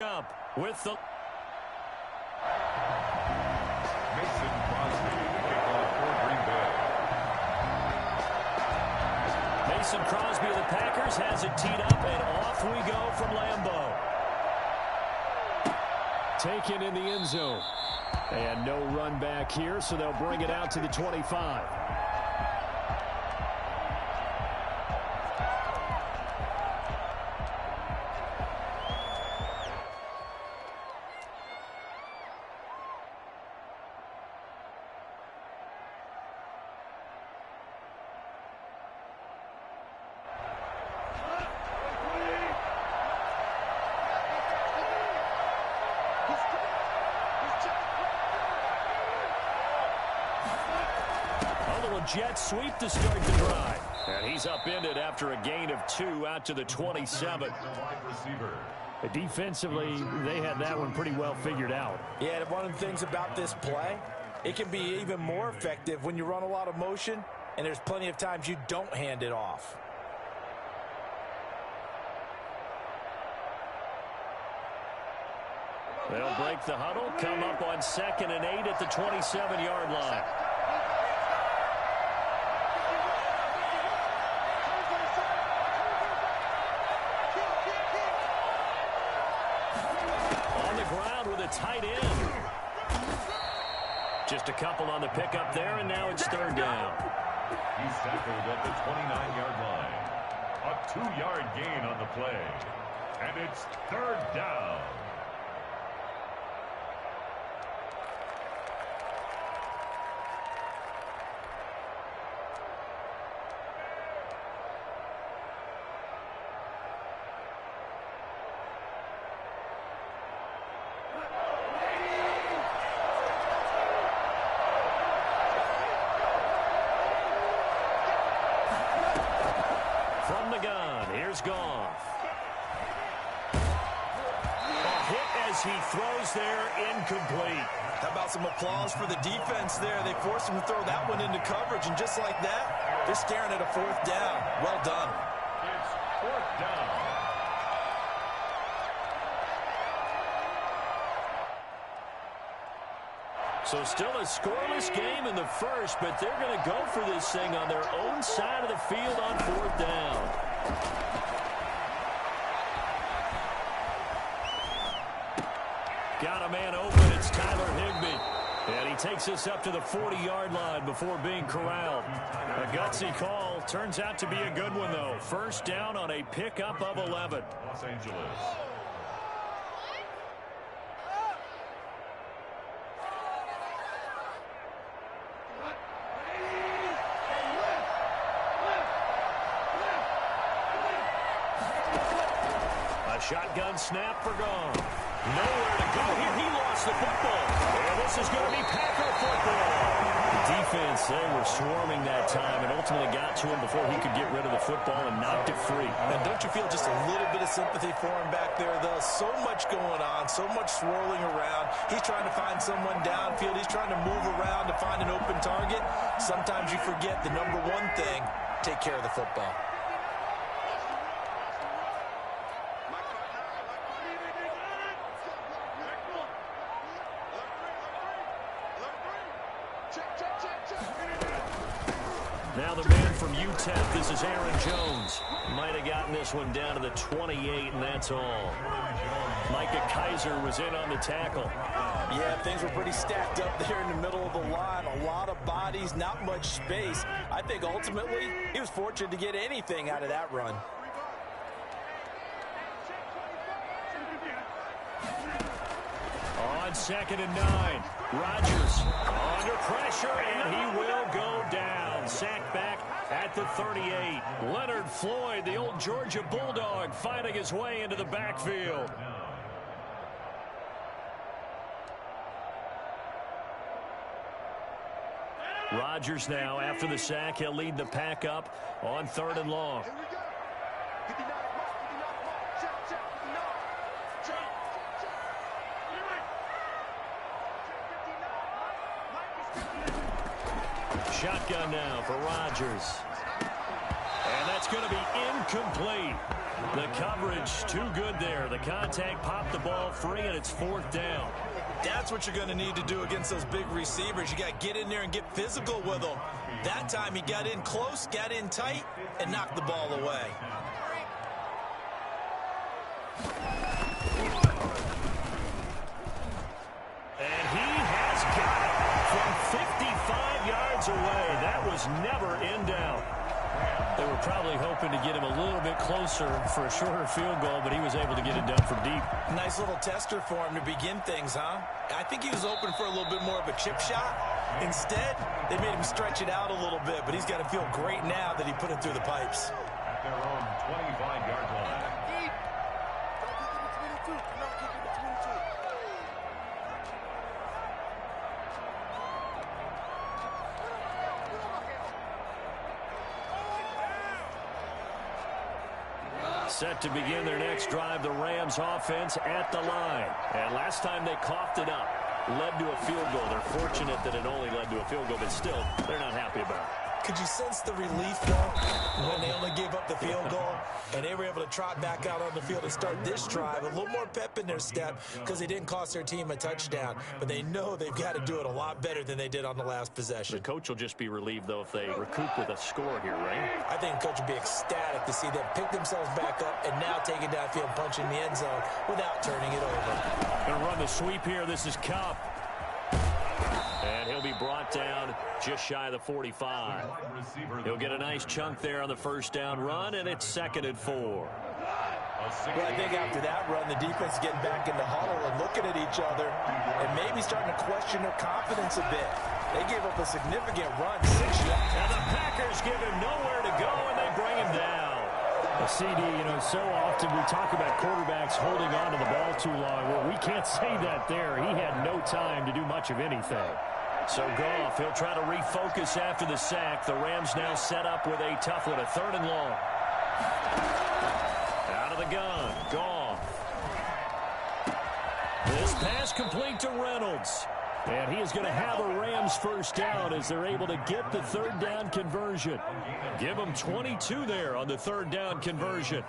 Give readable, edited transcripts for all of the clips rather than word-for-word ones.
Up with the Mason Crosby to kick off for Green Bay. Mason Crosby of the Packers has it teed up, and off we go from Lambeau. Taken in the end zone. And no run back here, so they'll bring it out to the 25. Jet sweep to start the drive. And he's upended after a gain of 2 out to the 27. Defensively, they had that one pretty well figured out. Yeah, one of the things about this play, it can be even more effective when you run a lot of motion, and there's plenty of times you don't hand it off. They'll break the huddle, come up on 2nd and 8 at the 27-yard line. Tight end. Just a couple on the pickup there, and now it's 3rd down. He's tackled at the 29-yard line. A 2-yard gain on the play. And it's 3rd down. From the gun, here's Goff. A hit as he throws there, incomplete. How about some applause for the defense there? They forced him to throw that one into coverage, and just like that, they're staring at a 4th down. Well done. It's 4th down. So still a scoreless game in the first, but they're going to go for this thing on their own side of the field on 4th down. Got a man open. It's Tyler Higbee. And he takes us up to the 40-yard line before being corralled. A gutsy call. Turns out to be a good one, though. 1st down on a pickup of 11. Los Angeles. Shotgun snap for Goff. Nowhere to go here. He lost the football. And this is going to be Packer football. The defense, they were swarming that time and ultimately got to him before he could get rid of the football and knocked it free. And don't you feel just a little bit of sympathy for him back there, though? So much going on, so much swirling around. He's trying to find someone downfield. He's trying to move around to find an open target. Sometimes you forget the number one thing, take care of the football. Now the man from UTEP, this is Aaron Jones. Might have gotten this one down to the 28, and that's all. Micah Kaiser was in on the tackle. Yeah, things were pretty stacked up there in the middle of the line. A lot of bodies, not much space. I think ultimately he was fortunate to get anything out of that run. On 2nd and 9, Rodgers under pressure, and he will go down. Sacked back at the 38. Leonard Floyd, the old Georgia Bulldog, finding his way into the backfield. Rodgers now, after the sack, he'll lead the pack up on 3rd and long. Shotgun now for Rodgers. And that's going to be incomplete. The coverage too good there. The contact popped the ball free, and it's 4th down. That's what you're going to need to do against those big receivers. You got to get in there and get physical with them. That time he got in close, got in tight, and knocked the ball away. And he has got it from 55 yards away. That was never in doubt. They were probably hoping to get him a little bit closer for a shorter field goal, but he was able to get it done from deep. Nice little tester for him to begin things, huh? I think he was open for a little bit more of a chip shot. Instead, they made him stretch it out a little bit, but he's got to feel great now that he put it through the pipes. At their own 25-yard line. Set to begin their next drive, the Rams offense at the line. And last time they coughed it up, led to a field goal. They're fortunate that it only led to a field goal, but still, they're not happy about it. Could you sense the relief, though, when they only gave up the field goal and they were able to trot back out on the field and start this drive? A little more pep in their step because they didn't cost their team a touchdown, but they know they've got to do it a lot better than they did on the last possession. The coach will just be relieved, though, if they recoup with a score here, right? I think the coach would be ecstatic to see them pick themselves back up and now take it downfield, punch in the end zone without turning it over. Going to run the sweep here. This is Cup. And he'll be brought down just shy of the 45. He'll get a nice chunk there on the first down run, and it's 2nd and 4. Well, I think after that run, the defense is getting back in the huddle and looking at each other and maybe starting to question their confidence a bit. They gave up a significant run, 6 yards. And the Packers give him nowhere to go, and they bring him down. A CD, so often we talk about quarterbacks holding on to the ball too long. Well, we can't say that there. He had no time to do much of anything. So Goff, he'll try to refocus after the sack. The Rams now set up with a tough one, a 3rd and long. Out of the gun, Goff. This pass complete to Reynolds. And he is going to have a Rams first down as they're able to get the 3rd down conversion. Give them 22 there on the 3rd down conversion.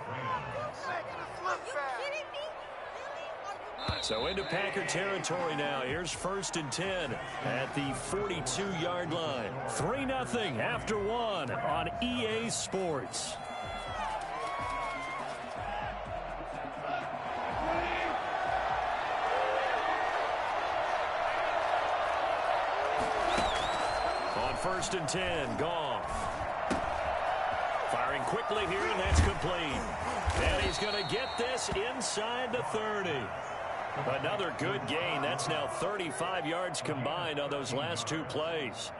So into Packer territory now. Here's 1st and 10 at the 42-yard line. 3-0 after 1 on EA Sports. On 1st and 10, Goff. Firing quickly here, and that's complete. And he's going to get this inside the 30. Another good gain. That's now 35 yards combined on those last 2 plays.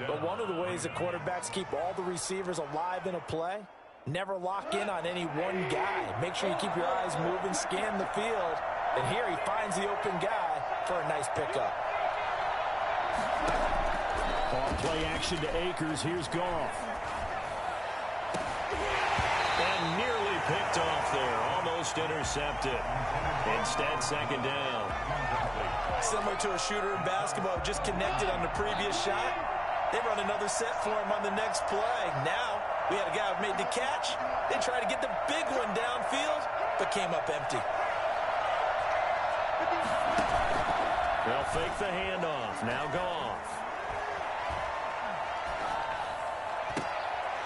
But one of the ways that quarterbacks keep all the receivers alive in a play, never lock in on any one guy. Make sure you keep your eyes moving, scan the field. And here he finds the open guy for a nice pickup. On play action to Akers. Here's Goff. And nearly picked off there. Almost intercepted. Instead, 2nd down. Similar to a shooter in basketball, just connected on the previous shot. They run another set for him on the next play. Now, we had a guy who made the catch. They tried to get the big one downfield, but came up empty. They'll fake the handoff. Now Goff.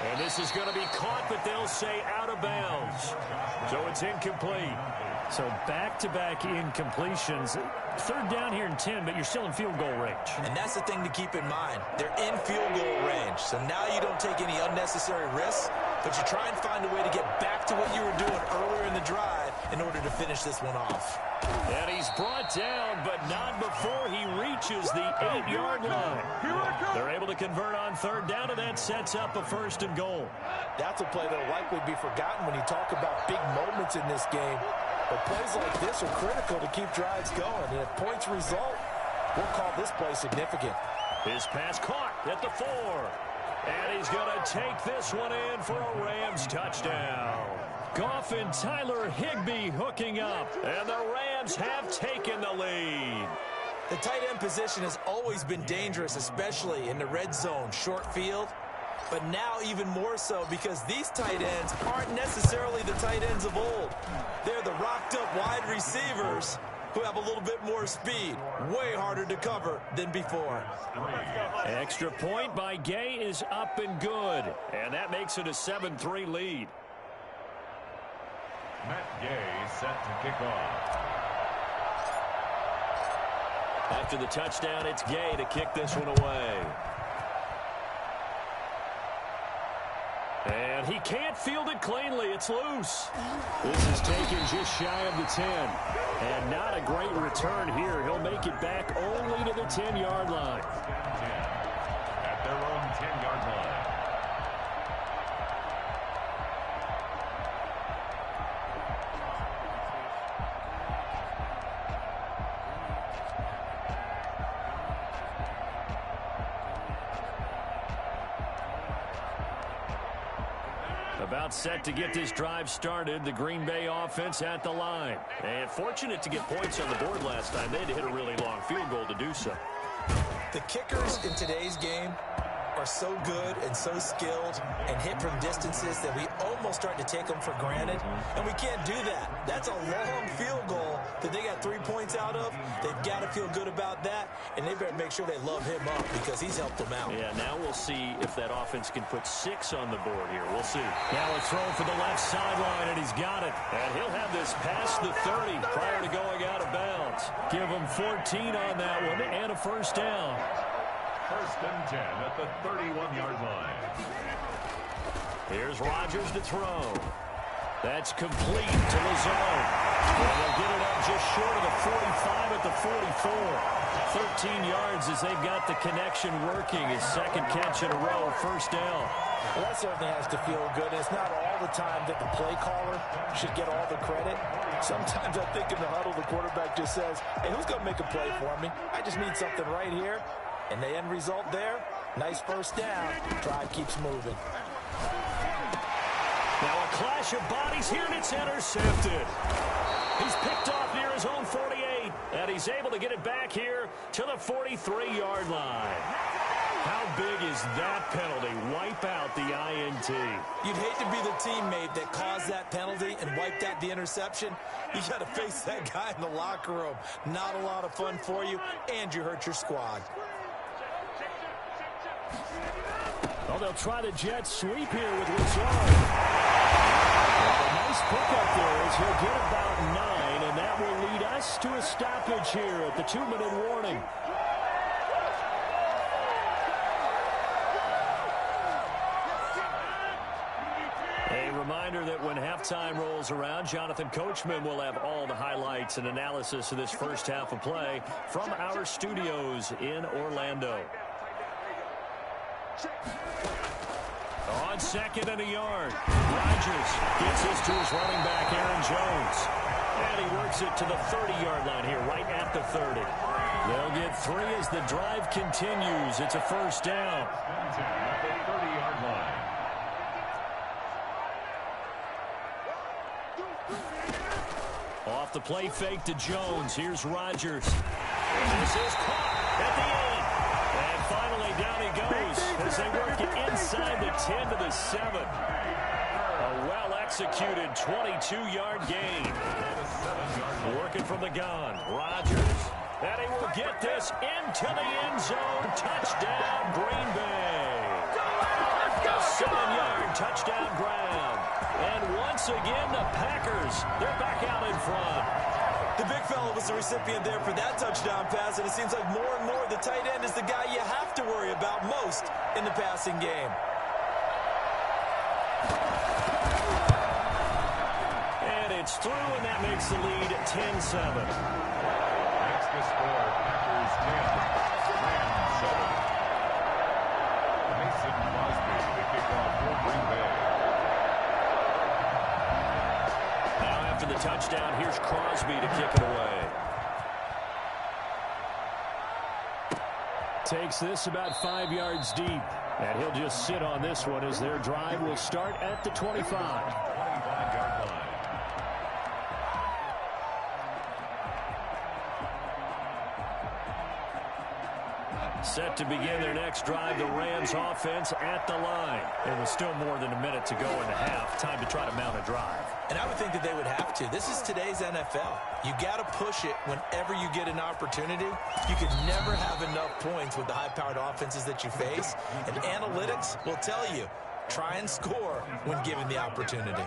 And this is going to be caught, but they'll say out of bounds. So it's incomplete. So back-to-back incompletions. 3rd down here in 10, but you're still in field goal range. And that's the thing to keep in mind. They're in field goal range. So now you don't take any unnecessary risks, but you try and find a way to get back to what you were doing earlier in the drive in order to finish this one off. And he's brought down, but not before he reaches the 8-yard line. They're able to convert on 3rd down, and that sets up a 1st and goal. That's a play that will likely be forgotten when you talk about big moments in this game. But plays like this are critical to keep drives going. And if points result, we'll call this play significant. His pass caught at the 4. And he's going to take this one in for a Rams touchdown. Goff and Tyler Higbee hooking up. And the Rams have taken the lead. The tight end position has always been dangerous, especially in the red zone, short field. but now even more so because these tight ends aren't necessarily the tight ends of old. They're the rocked-up wide receivers who have a little bit more speed. Way harder to cover than before. Extra point by Gay is up and good. And that makes it a 7-3 lead. Matt Gay set to kick off. After the touchdown, it's Gay to kick this one away. And he can't field it cleanly. It's loose. This is taken just shy of the 10. And not a great return here. He'll make it back only to the 10-yard line. 10 at their own 10-yard line. About set to get this drive started. The Green Bay offense at the line. And fortunate to get points on the board last time. They had to hit a really long field goal to do so. The kickers in today's game are so good and so skilled and hit from distances that we almost start to take them for granted. And we can't do that. That's a long field goal that they got 3 points out of. They've got to feel good about that, and they better make sure they love him up because he's helped them out. Yeah, now we'll see if that offense can put 6 on the board here. We'll see. Now a throw for the left sideline, and he's got it. And he'll have this past the 30 prior to going out of bounds. Give him 14 on that one and a first down. First and 10 at the 31-yard line. Here's Rodgers to throw. That's complete to Lazard. And they'll get it up just short of the 45 at the 44. 13 yards as they've got the connection working. His second catch in a row, first down. Well, that certainly has to feel good. It's not all the time that the play caller should get all the credit. Sometimes I think in the huddle, the quarterback just says, hey, who's going to make a play for me? I just need something right here. And the end result there, nice first down. Drive keeps moving. Now a clash of bodies here, and it's intercepted. He's picked off near his own 48, and he's able to get it back here to the 43-yard line. How big is that penalty? Wipe out the INT. You'd hate to be the teammate that caused that penalty and wiped out the interception. You got to face that guy in the locker room. Not a lot of fun for you, and you hurt your squad. Well, they'll try the jet sweep here with Lazard. A nice pickup there as he'll get about 9, and that will lead us to a stoppage here at the 2-minute warning. A reminder that when halftime rolls around, Jonathan Coachman will have all the highlights and analysis of this first half of play from our studios in Orlando. On second and a yard, Rodgers gets this to his running back, Aaron Jones. And he works it to the 30-yard line here, right at the 30. They'll get 3 as the drive continues. It's a first down. At the 30-yard line. Off the play fake to Jones. Here's Rodgers. This is caught at the 8. And finally down he goes as they work it inside the 10 to the 7. A well-executed 22-yard gain. Working from the gun. Rodgers. And he will get this into the end zone. Touchdown, Green Bay. A 7-yard touchdown grab. And once again, the Packers, they're back out in front. The big fella was the recipient there for that touchdown pass, and it seems like more and more the tight end is the guy you have to worry about most in the passing game. And it's through, and that makes the lead 10-7. Makes the score Packers 10, Rams 7. Mason Crosby to kick off for Green Bay. Now after the touchdown, here's Crosby to kick it away. Takes this about 5 yards deep. And he'll just sit on this one as their drive will start at the 25. 25-yard line. Set to begin their next drive, the Rams offense at the line. And with still more than a minute to go in the half, time to try to mount a drive. And I would think that they would have to. This is today's NFL. You got to push it whenever you get an opportunity. You can never have enough points with the high-powered offenses that you face. And analytics will tell you, try and score when given the opportunity.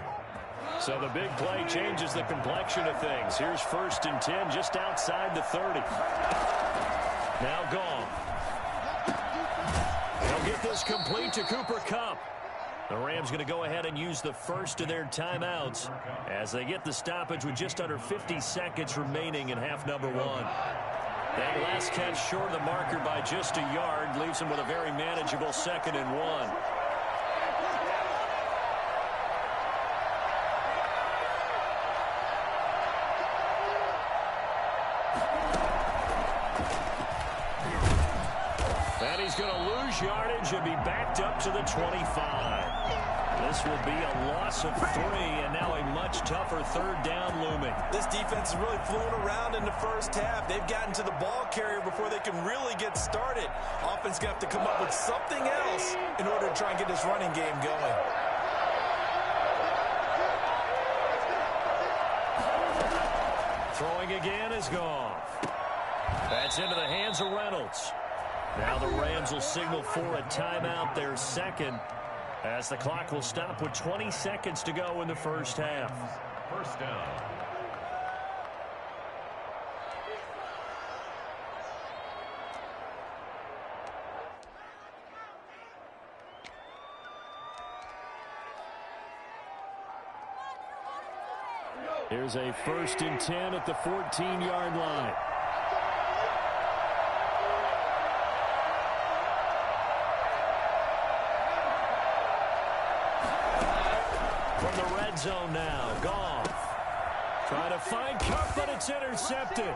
So the big play changes the complexion of things. Here's 1st and 10 just outside the 30. Now gone. They'll get this complete to Cooper Kupp. The Rams going to go ahead and use the first of their timeouts as they get the stoppage with just under 50 seconds remaining in half number 1. That last catch short of the marker by just a yard leaves them with a very manageable 2nd and 1. And he's going to lose yardage and be backed up to the 25. This will be a loss of 3, and now a much tougher 3rd down looming. This defense is really fooling around in the first half. They've gotten to the ball carrier before they can really get started. Offense going to have to come up with something else in order to try and get this running game going. Throwing again is gone. That's into the hands of Reynolds. Now the Rams will signal for a timeout, their 2nd, as the clock will stop with 20 seconds to go in the first half. 1st down. Here's a 1st and 10 at the 14-yard line. From the red zone now, Goff. Trying to find Kupp, but it's intercepted.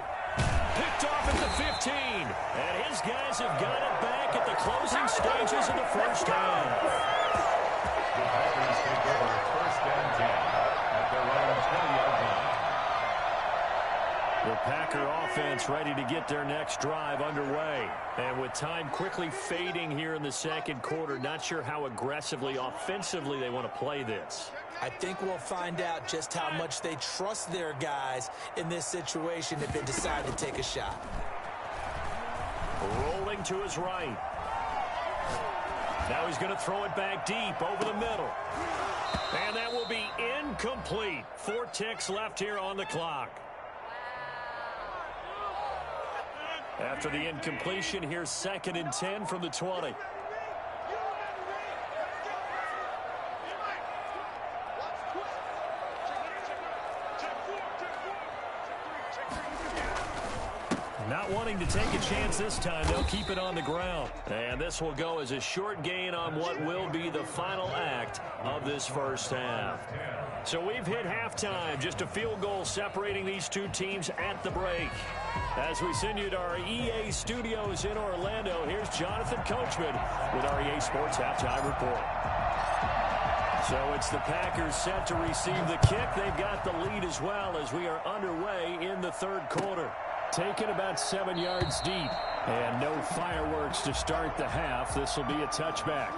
Picked off at the 15. And his guys have got it back at the closing stages of the first half. The Packers take over 1st and 10 at their own 20-yard line. The Packer offense ready to get their next drive underway. And with time quickly fading here in the 2nd quarter, not sure how aggressively, offensively they want to play this. I think we'll find out just how much they trust their guys in this situation if they decide to take a shot. Rolling to his right. Now he's going to throw it back deep over the middle. And that will be incomplete. 4 ticks left here on the clock. After the incompletion, here's 2nd and 10 from the 20. Not wanting to take a chance this time, they'll keep it on the ground. And this will go as a short gain on what will be the final act of this first half. So we've hit halftime, just a field goal separating these two teams at the break. As we send you to our EA studios in Orlando, here's Jonathan Coachman with our EA Sports Halftime Report. So it's the Packers set to receive the kick. They've got the lead as well as we are underway in the 3rd quarter. Taken about 7 yards deep. And no fireworks to start the half. This will be a touchback.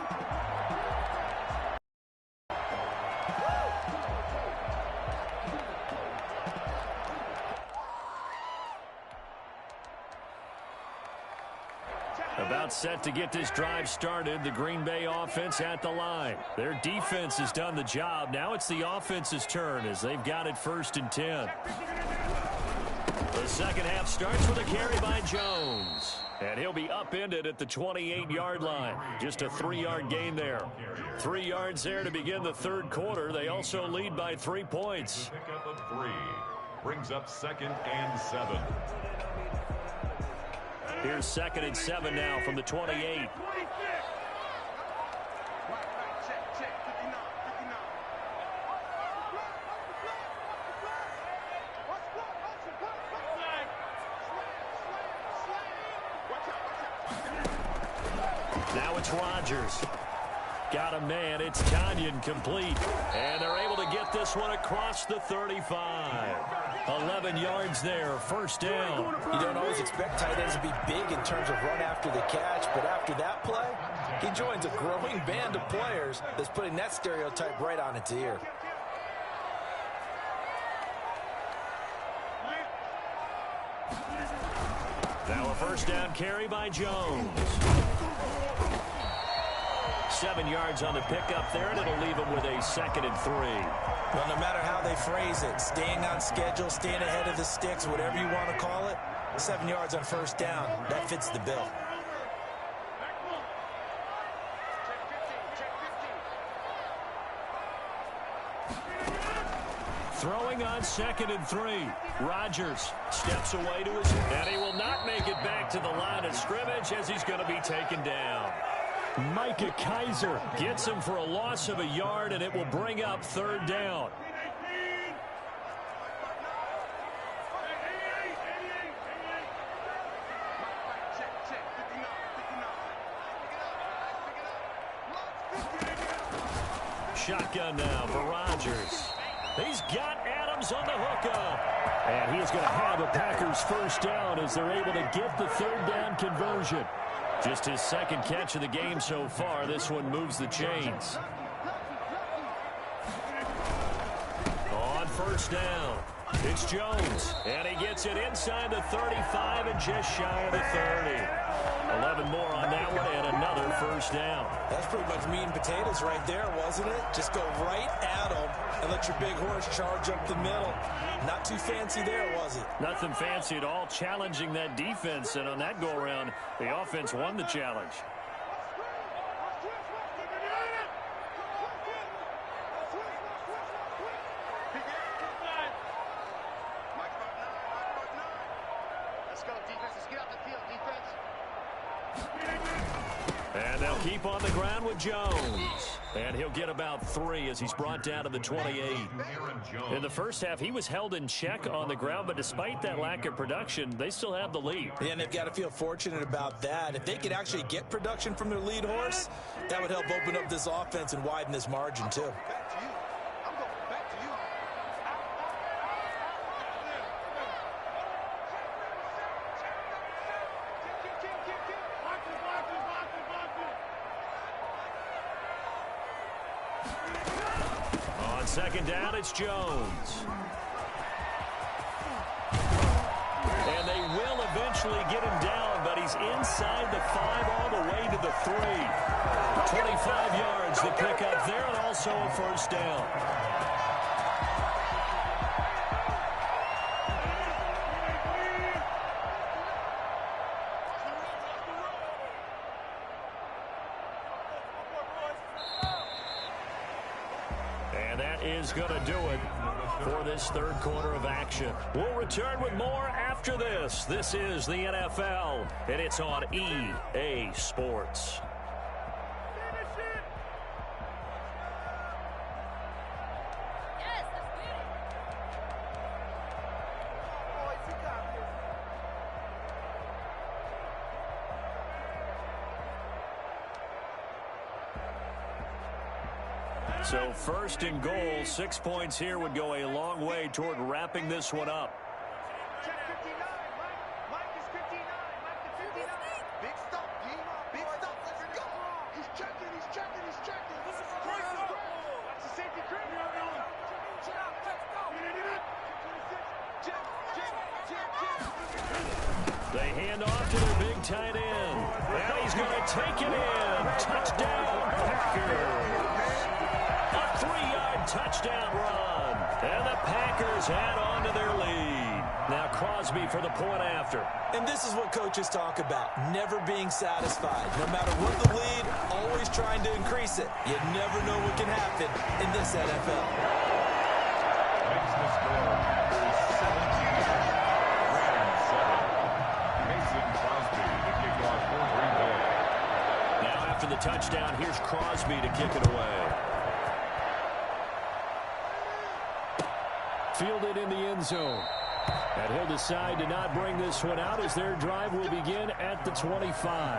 About set to get this drive started. The Green Bay offense at the line. Their defense has done the job. Now it's the offense's turn as they've got it 1st and 10. The second half starts with a carry by Jones. And he'll be upended at the 28-yard line. Just a 3-yard gain there. 3 yards there to begin the 3rd quarter. They also lead by 3 points. Pickup of 3 brings up 2nd and 7. Here's 2nd and 7 now from the 28. Now it's Rodgers. Got a man. It's Tanyan complete. And they're able to get this one across the 35. 11 yards there, first down. You don't always expect tight ends to be big in terms of run after the catch, but after that play, he joins a growing band of players that's putting that stereotype right on its ear. Now a first down carry by Jones. 7 yards on the pickup there, and it'll leave him with a 2nd and 3. Well, no matter how they phrase it, staying on schedule, staying ahead of the sticks, whatever you want to call it, 7 yards on first down, that fits the bill. Throwing on 2nd and 3. Rodgers steps away to his, and he will not make it back to the line of scrimmage as he's going to be taken down. Micah Kaiser gets him for a loss of a yard, and it will bring up 3rd down. Shotgun now for Rodgers. He's got Adams on the hookup. And he is going to have a Packers first down as they're able to get the 3rd down conversion. Just his 2nd catch of the game so far. This one moves the chains. On first down, it's Jones. And he gets it inside the 35 and just shy of the 30. 11 more on that one and another first down. That's pretty much meat and potatoes right there, wasn't it? Just go right at them and let your big horse charge up the middle. Not too fancy there, was it? Nothing fancy at all, challenging that defense, and on that go-around, the offense won the challenge. And they'll keep on the ground with Jones. And he'll get about 3 as he's brought down to the 28. In the first half, he was held in check on the ground, but despite that lack of production, they still have the lead. Yeah, and they've got to feel fortunate about that. If they could actually get production from their lead horse, that would help open up this offense and widen this margin, too. On 2nd down, it's Jones. And they will eventually get him down, but he's inside the 5 all the way to the 3. 25 yards to pick up there, and also a first down. And that is going to do it for this 3rd quarter of action. We'll return with more after this. This is the NFL, and it's on EA Sports. So 1st and goal, 6 points here would go a long way toward wrapping this one up. Check 59. Mike is 59. Mike is 59. Big stop, D. Big stop. Let's go. He's checking. He's checking. He's checking. Watch the safety creep. They hand off to their big tight end. And he's going to take it in. Touchdown, Packers. A 3-yard touchdown run. And the Packers add on to their lead. Now Crosby for the point after. And this is what coaches talk about, never being satisfied. No matter what the lead, always trying to increase it. You never know what can happen in this NFL. Makes the score Packers 17. Mason Crosby to kick off for Green Bay. Now after the touchdown, here's Crosby to kick it away. Fielded in the end zone. And he'll decide to not bring this one out as their drive will begin at the 25.